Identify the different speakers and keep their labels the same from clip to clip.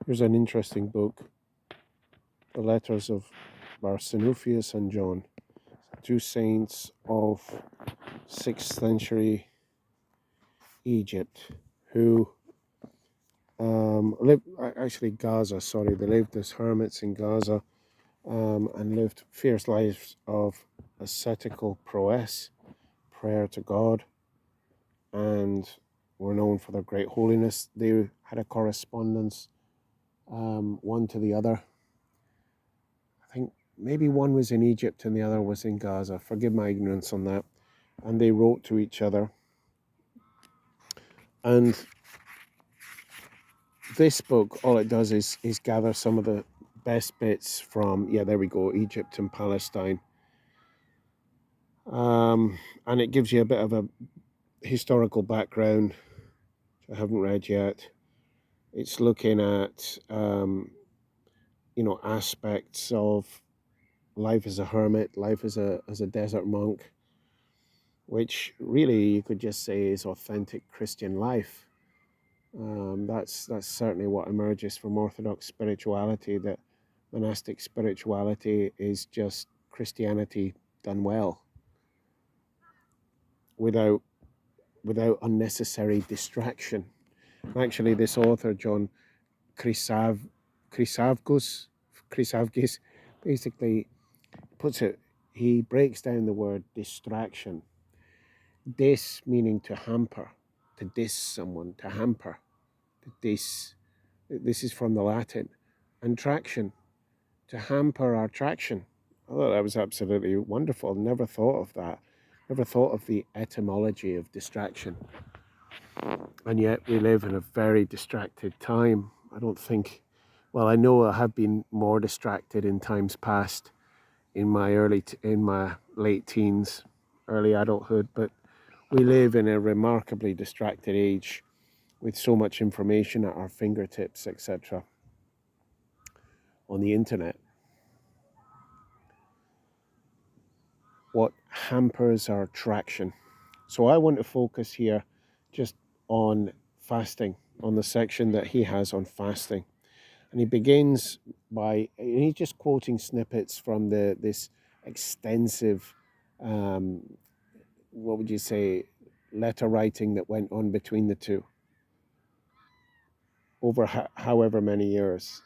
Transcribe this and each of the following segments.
Speaker 1: Here's an interesting book, The Letters of Barsanuphius and John, two saints of 6th century Egypt who lived, actually Gaza, sorry, they lived as hermits in Gaza and lived fierce lives of ascetical prowess, prayer to God, and were known for their great holiness. They had a correspondence, one to the other. I think maybe one was in Egypt and the other was in Gaza. Forgive my ignorance on that. And they wrote to each other. And this book, all it does is gather some of the best bits from, yeah, there we go, Egypt and Palestine. And it gives you a bit of a historical background, which I haven't read yet. It's looking at, aspects of life as a hermit, life as a desert monk, which really you could just say is authentic Christian life. That's certainly what emerges from Orthodox spirituality. That monastic spirituality is just Christianity done well, without unnecessary distraction. Actually, this author John Chrysavgis Chrysavgis basically puts it. He breaks down the word distraction. Dis meaning to hamper, to diss someone, to hamper. Dis. This is from the Latin, and traction, to hamper our traction. I thought that was absolutely wonderful. Never thought of that. Never thought of the etymology of distraction. And yet we live in a very distracted time. I don't think, well, I know I have been more distracted in times past, in my late teens, early adulthood, but we live in a remarkably distracted age with so much information at our fingertips, etc., on the internet. What hampers our traction? So I want to focus here just on fasting, on the section that he has on fasting. And he begins by, and he's just quoting snippets from this extensive, what would you say, letter writing that went on between the two over however many years.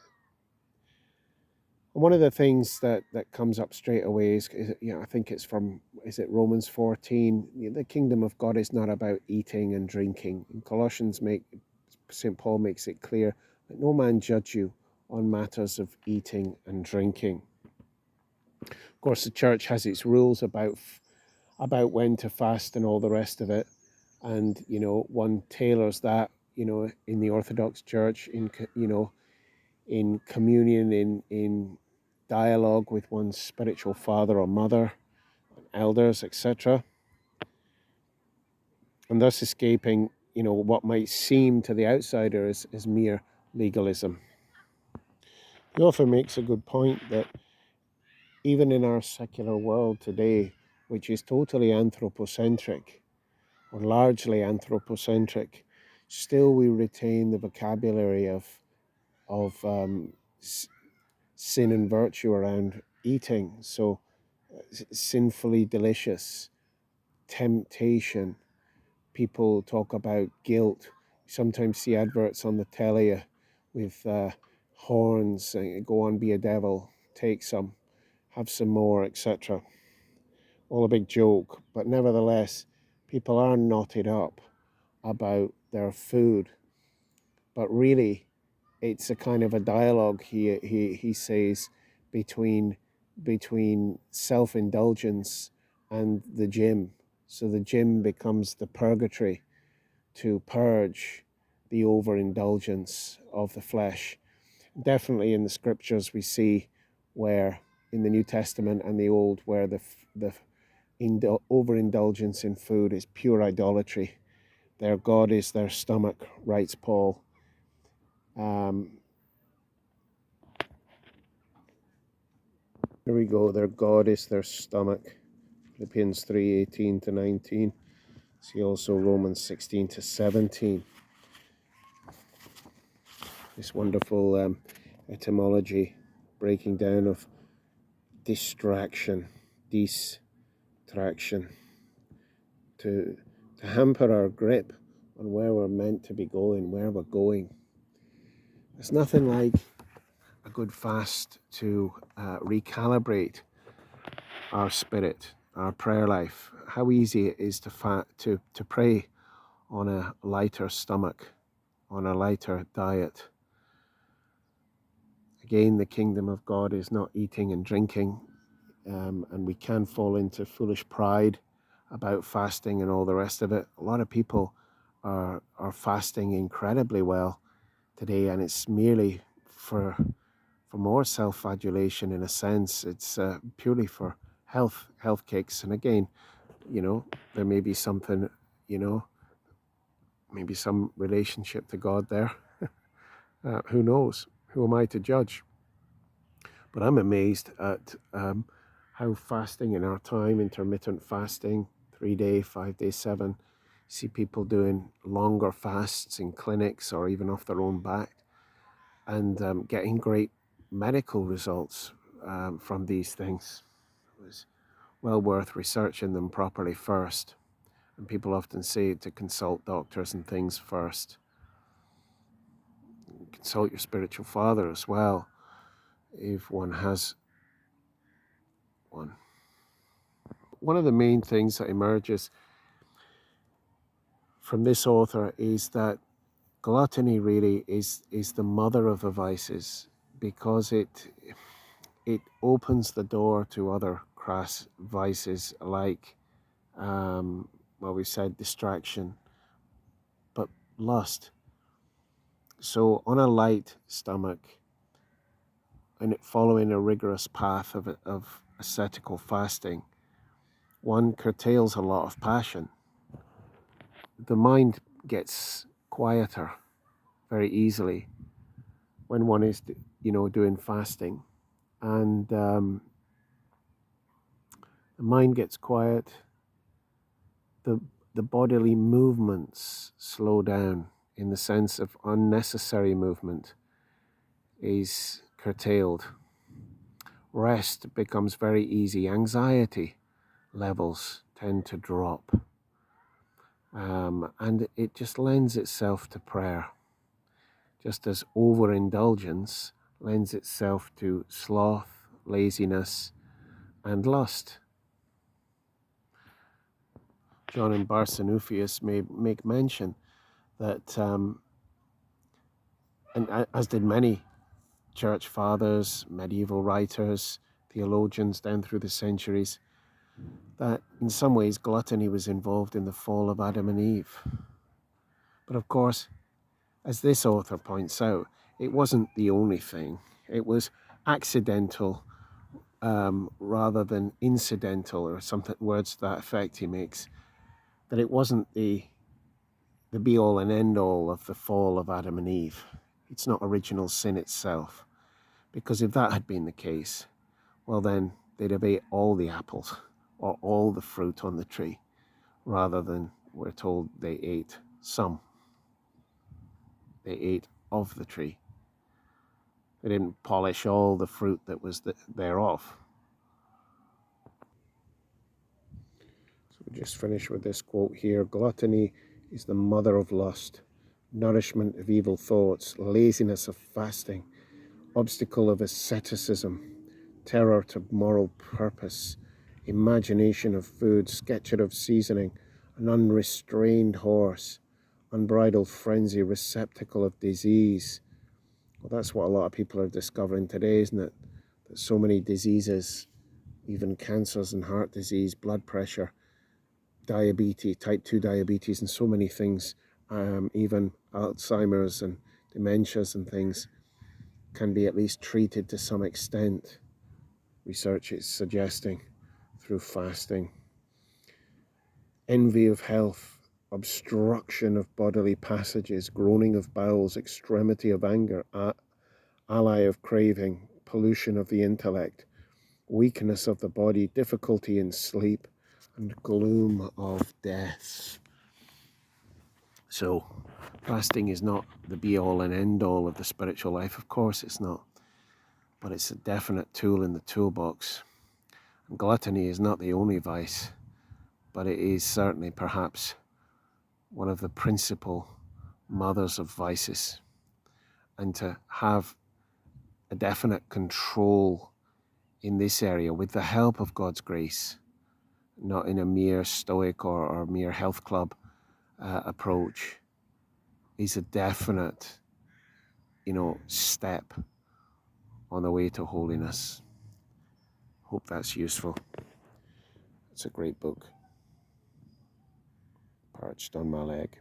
Speaker 1: And one of the things that comes up straight away is I think it's from, is it Romans 14? The kingdom of God is not about eating and drinking. In Colossians, St. Paul makes it clear that no man judge you on matters of eating and drinking. Of course, the church has its rules about when to fast and all the rest of it. And, one tailors that, in the Orthodox Church, in communion, in dialogue with one's spiritual father or mother, elders, etc., and thus escaping, what might seem to the outsider as mere legalism. He also makes a good point that even in our secular world today, which is totally anthropocentric, or largely anthropocentric, still we retain the vocabulary of sin and virtue around eating. So sinfully delicious, temptation. People talk about guilt. You sometimes see adverts on the telly with horns, go on, be a devil, take some, have some more, etc. All a big joke, but nevertheless, people are knotted up about their food. But really, it's a kind of a dialogue, he says, between self-indulgence and the gym. So the gym becomes the purgatory to purge the overindulgence of the flesh. Definitely in the scriptures we see where, in the New Testament and the Old, where the overindulgence in food is pure idolatry. Their God is their stomach, writes Paul. Here we go. Their God is their stomach. Philippians 3:18 to 19. See also Romans 16 to 17. this wonderful etymology breaking down of distraction, distraction, to hamper our grip on where we're meant to be going, where we're going. There's nothing like a good fast to recalibrate our spirit, our prayer life. How easy it is to pray on a lighter stomach, on a lighter diet. Again, the kingdom of God is not eating and drinking, and we can fall into foolish pride about fasting and all the rest of it. A lot of people are fasting incredibly well today, and it's merely for more self-adulation. In a sense, it's purely for health kicks. And again, there may be something, maybe some relationship to God there. Who knows? Who am I to judge? But I'm amazed at how fasting in our time, intermittent fasting, 3-day, 5-day, 7, see people doing longer fasts in clinics or even off their own back, and getting great medical results from these things. It was well worth researching them properly first. And people often say to consult doctors and things first. Consult your spiritual father as well, if one has one. One of the main things that emerges from this author is that gluttony really is the mother of the vices, because it opens the door to other crass vices like, we said distraction, but lust. So on a light stomach, and following a rigorous path of ascetical fasting, one curtails a lot of passion. The mind gets quieter very easily when one is, doing fasting, and the mind gets quiet. The bodily movements slow down, in the sense of unnecessary movement is curtailed. Rest becomes very easy. Anxiety levels tend to drop. And it just lends itself to prayer, just as overindulgence lends itself to sloth, laziness, and lust. John and Barsanuphius may make mention that, and as did many church fathers, medieval writers, theologians down through the centuries, that in some ways gluttony was involved in the fall of Adam and Eve. But of course, as this author points out, it wasn't the only thing. It was accidental rather than incidental, or something, words to that effect he makes, that it wasn't the be-all and end-all of the fall of Adam and Eve. It's not original sin itself. Because if that had been the case, well then they'd have ate all the apples or all the fruit on the tree, rather than, we're told, they ate some. They ate of the tree. They didn't polish all the fruit that was thereof. So we'll just finish with this quote here. Gluttony is the mother of lust, nourishment of evil thoughts, laziness of fasting, obstacle of asceticism, terror to moral purpose, imagination of food, sketcher of seasoning, an unrestrained horse, unbridled frenzy, receptacle of disease. Well, that's what a lot of people are discovering today, isn't it? That so many diseases, even cancers and heart disease, blood pressure, diabetes, type 2 diabetes, and so many things, even Alzheimer's and dementias and things, can be at least treated to some extent. Research is suggesting through fasting. Envy of health, obstruction of bodily passages, groaning of bowels, extremity of anger, ally of craving, pollution of the intellect, weakness of the body, difficulty in sleep, and gloom of death. So Fasting is not the be-all and end-all of the spiritual life. Of course it's not. But it's a definite tool in the toolbox. And gluttony is not the only vice, but it is certainly perhaps one of the principal mothers of vices. And to have a definite control in this area with the help of God's grace, not in a mere stoic or mere health club approach, is a definite, step on the way to holiness. Hope that's useful. It's a great book. Perched on my leg.